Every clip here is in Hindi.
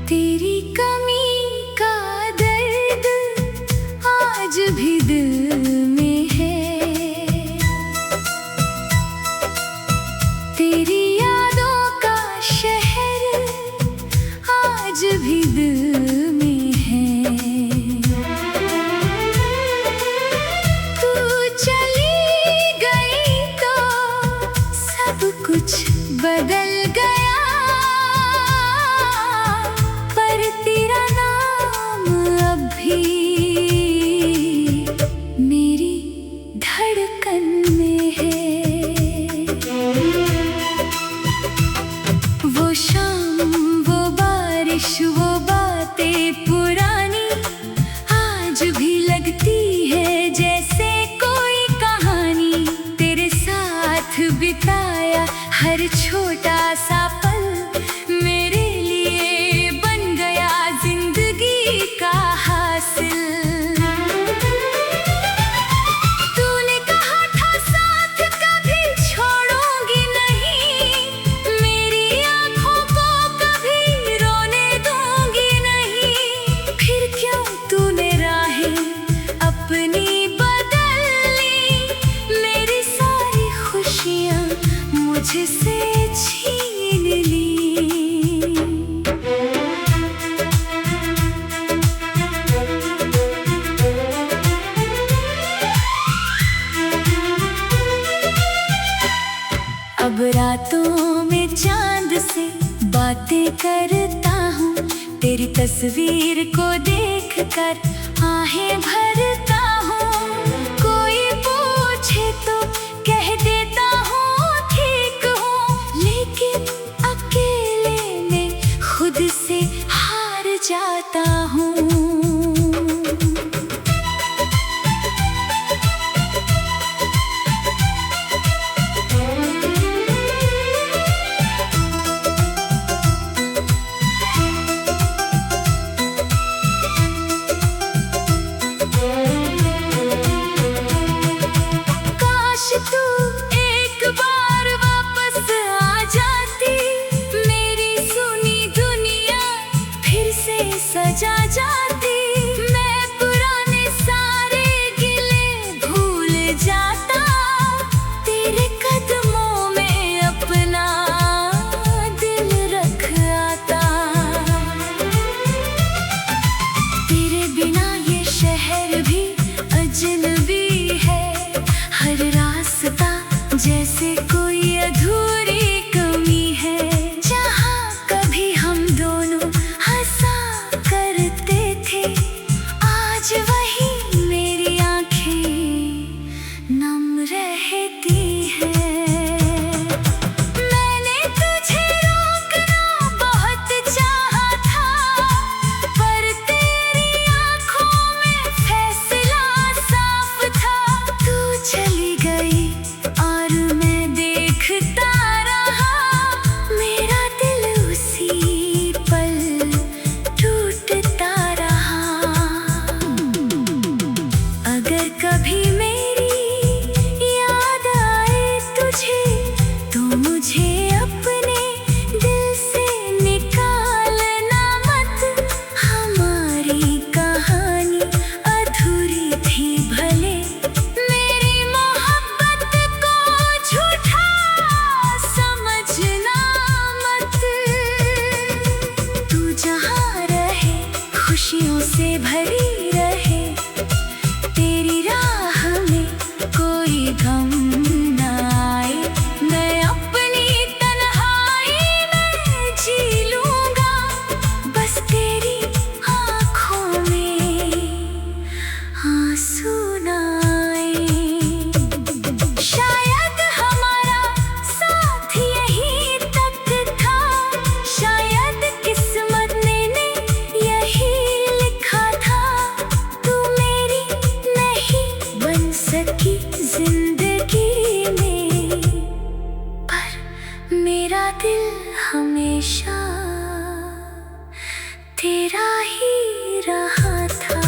तेरी कमी का दर्द आज भी दिल में है। तेरी यादों का शहर आज भी दिल में है। तू चली गई तो सब कुछ बदल गया, पर तेरा नाम अब भी मेरी धड़कन में है। वो शाम, वो बारिश, वो बातें पुरानी आज भी लगती है जैसे कोई कहानी। तेरे साथ बिताया हर छोटा सा पल मेरे लिए बन गया जिंदगी का हासिल। तूने कहा था साथ कभी छोड़ूंगी नहीं, मेरी आंखों को कभी रोने दूंगी नहीं। फिर क्यों तूने राहें अपनी बदल ली, मेरी सारी खुशियां मुझसे छीन ली। अब रातों में चांद से बातें करता हूँ, तेरी तस्वीर को देखकर आहें भरता हूँ। कोई पूछे तो कह देता हूँ ठीक हूँ, लेकिन अकेले में खुद से हार जाता हूँ। तू एक बार वापस आ जाती, मेरी सुनी दुनिया फिर से सजा जाती। मैं पुराने सारे गिले भूल जाता, तेरे कदमों में अपना दिल रख आता। तेरे बिना ये शहर भी अजनबी है, हर रास्ता जैसे कोई अधूरी कमी है। जहाँ कभी हम दोनों हंसा करते थे, आज वही मेरी आंखें नम रहती हैं। मैंने तुझे रोकना बहुत चाहा था, पर तेरी आंखों में फैसला साफ था। तू चली गई और मैं देखता रहा, मेरा दिल उसी पल टूटता रहा। अगर कभी मेरी याद आए तुझे, तो मुझे अपने दिल से निकालना मत। हमारी कहानी अधूरी थी भले, मेरी मोहब्बत को झूठा समझना मत। तू जहाँ रहे खुशियों से भरी रहे, तेरी राह में कोई गम न आए। मैं अपनी तन्हाई में जी लूंगा, बस तेरी आँखों में आंसू न आए। शायद हमारा साथ यहीं तक था, शायद हमेशा तेरा ही रहा था।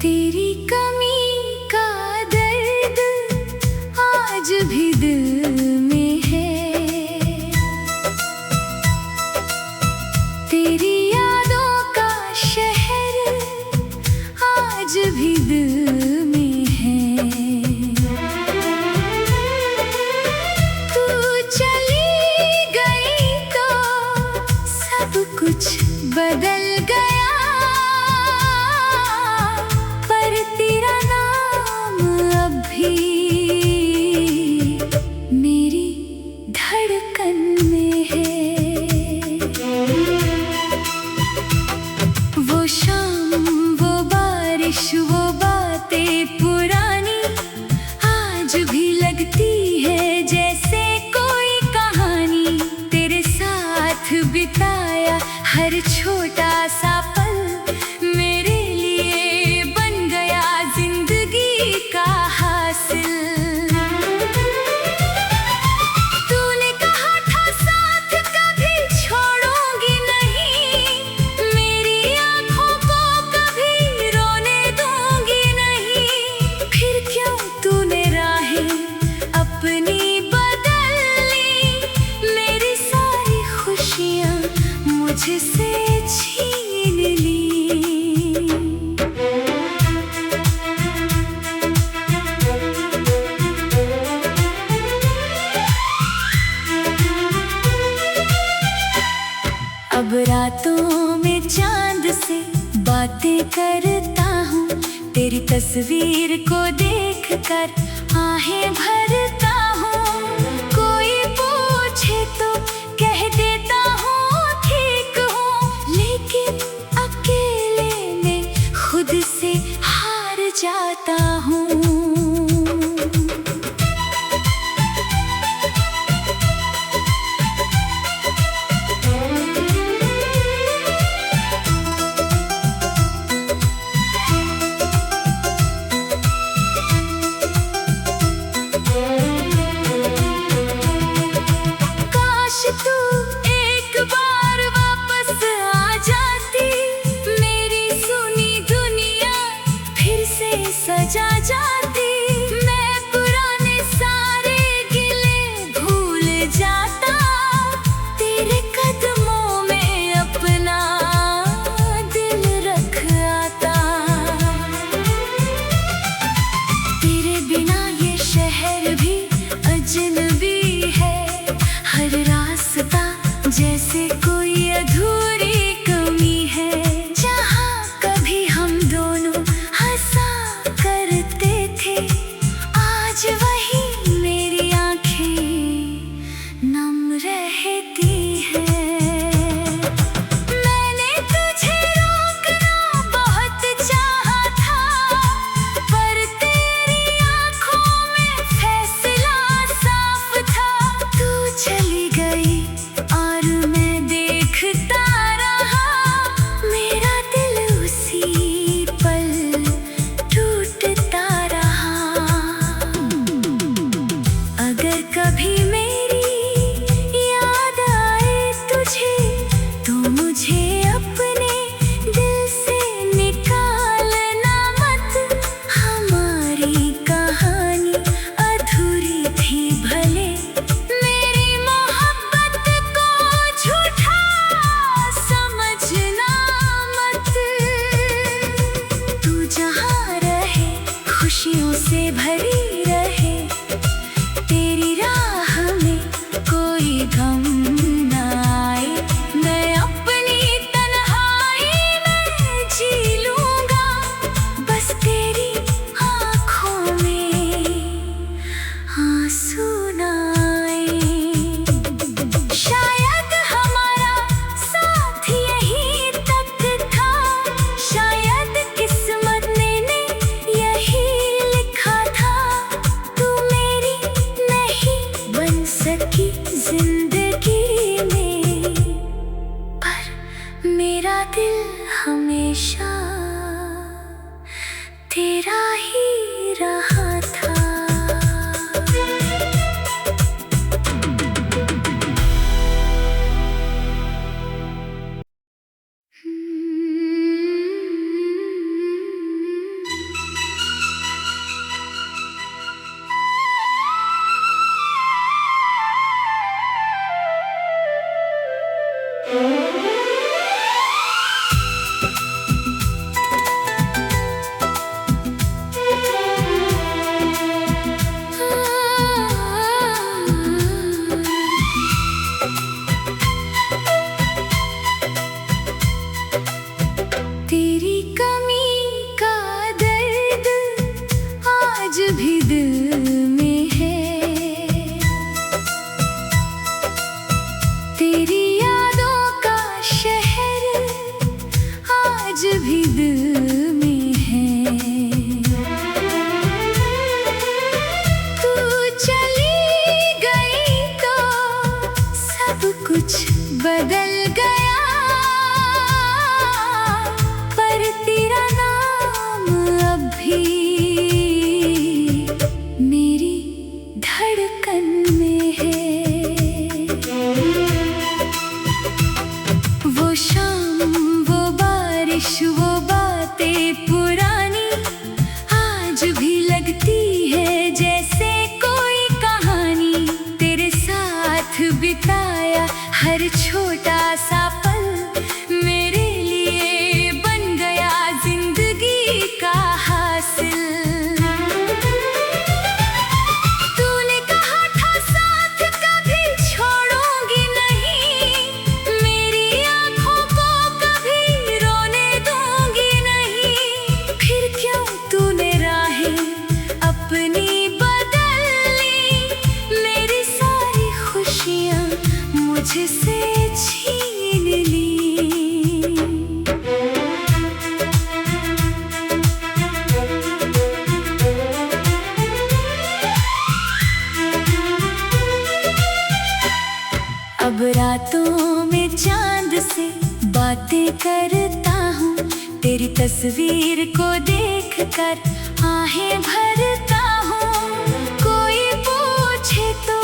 तेरी कमी का दर्द आज भी दिल में है, तेरी यादों का शहर आज भी दिल में है। तू चली गई तो सब कुछ बदल गया, तेरा नाम अब भी मेरी धड़कन में है। वो शाम, वो बारिश, वो बातें पुरानी आज भी लगती है जैसे कोई कहानी। तेरे साथ बिताया हर छोटा सा पल मेरे का हासिल। तूने कहा था साथ कभी छोड़ूंगी नहीं, मेरी आंखों को कभी रोने दूंगी नहीं। फिर क्यों तूने राहें अपनी बदल ली, मेरी सारी खुशियां मुझसे छीन ली। अब रातों में चांद से बातें करता हूँ, तेरी तस्वीर को देखकर आहें भरता हूँ। कोई पूछे तो कह देता हूँ ठीक हूँ, लेकिन अकेले में खुद से हार जाता हूँ। तू एक बार वापस आ जाती, मेरी सुनी दुनिया फिर से सजा जाती। मैं पुराने सारे गिले भूल जाता, तेरे कदमों में अपना दिल रख आता। तेरे बिना ये शहर भी अजनबी है, हर रास्ता जैसे कोई अधूरी कमी है। जहाँ कभी हम दोनों हंसा करते थे, आज वही मेरी आंखें नम रहती हैं। मैंने तुझे रोकना बहुत चाहा था, पर तेरी आंखों में फैसला साफ था। तू चली गई और मैं देखता रहा, मेरा दिल उसी पल टूटता रहा। अगर कभी मेरी याद आए तुझे, तो मुझे अपने दिल से निकालना मत। हमारी कहानी अधूरी थी भले, मेरी मोहब्बत को झूठा समझना मत। तू जहाँ रहे खुशियों से भरी रहे, तेरी राह में कोई गम न आए। मैं अपनी तन्हाई में जी लूंगा, बस तेरा ही रहा था। तेरी कमी का दर्द आज भी दिल में है, तेरी यादों का शहर आज भी दिल में है। तू चली गई तो सब कुछ बदल गया, तेरा नाम अब भी मेरी धड़कन में है। वो शाम, वो बारिश, वो बातें पुरानी आज भी लगती है जैसे कोई कहानी। तेरे साथ बिताया हर छोटा सा पल मेरे लिए बन गया जिंदगी का हासिल। तूने कहा था साथ कभी छोड़ूंगी नहीं, मेरी आंखों को कभी रोने दूंगी नहीं। फिर क्यों तूने राहें अपनी बदल ली, मेरी सारी खुशियां मुझसे छीन ली। अब रातों में चांद से बातें करता हूँ, तेरी तस्वीर को देखकर आहें भरता हूँ। कोई पूछे तो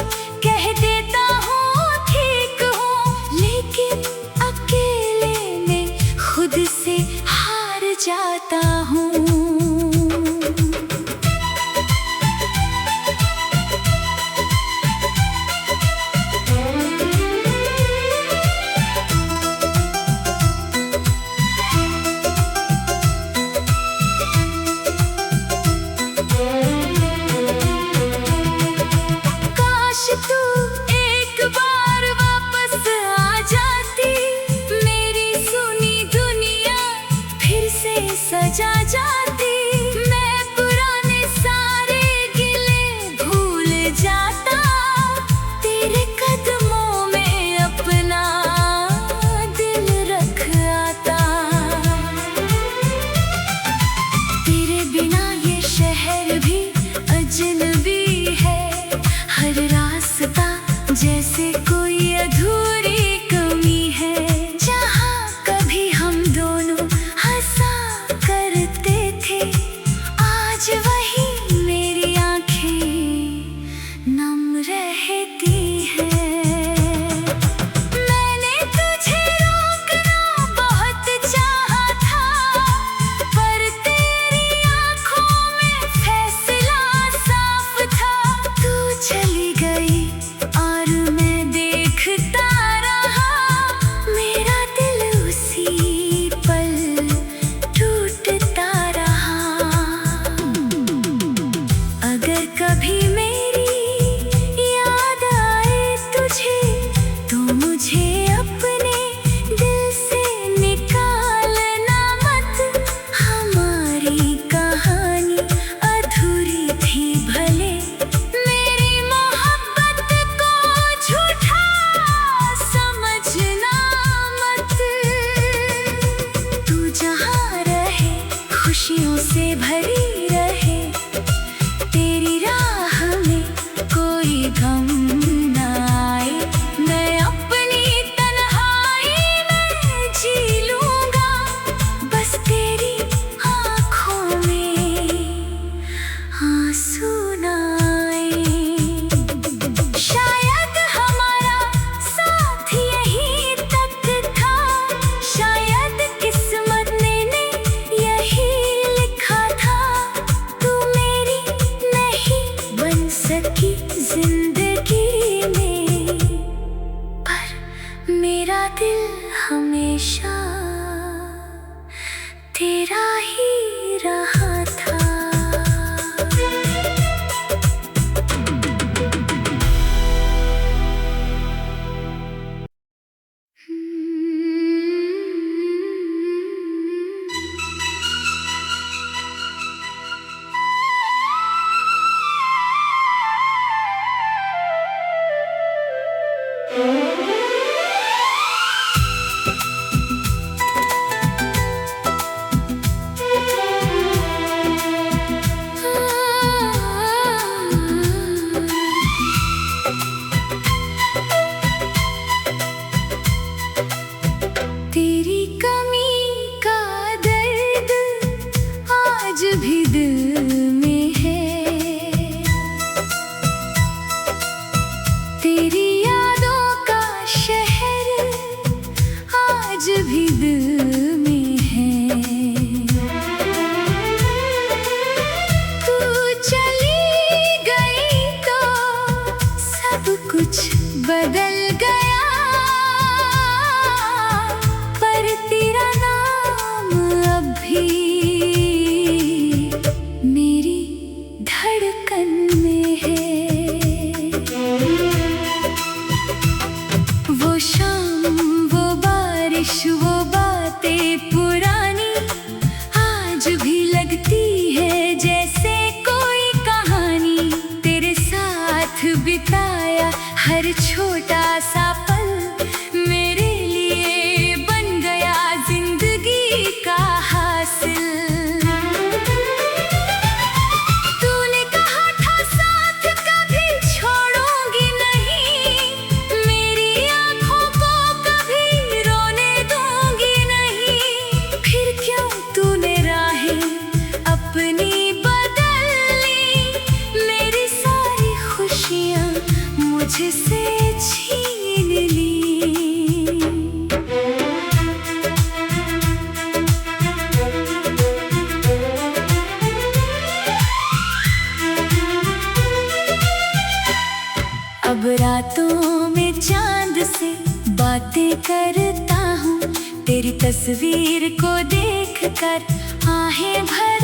कह देता हूँ ठीक हूँ, लेकिन अकेले में खुद से हार जाता हूँ। तू एक बार वापस आ जाती, मेरी सुनी दुनिया फिर से सजा जाती। मैं पुराने सारे गिले भूल जाता, तेरे कदमों में अपना दिल रख आता। तेरे बिना ये शहर भी अजनबी है, हर रास्ता जैसे कोई अधूरी कमी है। जहाँ कभी हम दोनों हंसा करते थे, आज वही मेरी आंखें नम रहती हैं। मैंने तुझे रोकना बहुत चाहा था, पर तेरी आंखों में फैसला साफ था। तू चली गई और मैं देखता रहा, मेरा दिल उसी पल टूटता रहा। अगर कभी मेरी याद आए तुझे, तो मुझे अपने दिल से निकालना मत। हमारी कहानी अधूरी थी भले, मेरी मोहब्बत को झूठा समझना मत। तू जहाँ रहे खुशियों से भरी रहे, तेरी राह में कोई गम न आए। मैं अपनी तन्हाई में जी लूंगा, बस तेरी आँखों में की जिंदगी में, पर मेरा दिल हमेशा तेरा ही रहा था। तेरी कमी का दर्द आज भी दिल में है, तेरी यादों का शहर आज भी दिल में है। तू चली गई तो सब कुछ बदल गया, पर तेरा नाम अब भी मेरी धड़कन में है। वो शाम, वो बारिश, वो बातें पुरानी आज भी लगती है जैसे कोई कहानी। तेरे साथ बिताया हर छोटा सा पल मेरे लिए बन गया जिंदगी का हासिल। तूने कहा था साथ कभी छोड़ूंगी नहीं, मेरी आंखों को कभी रोने दूंगी नहीं। फिर क्यों तूने राहें अपनी बदल ली, मेरी सारी खुशियां मुझसे छीन ली। अब रातों में चांद से बातें करता हूँ, तेरी तस्वीर को देखकर आहें भर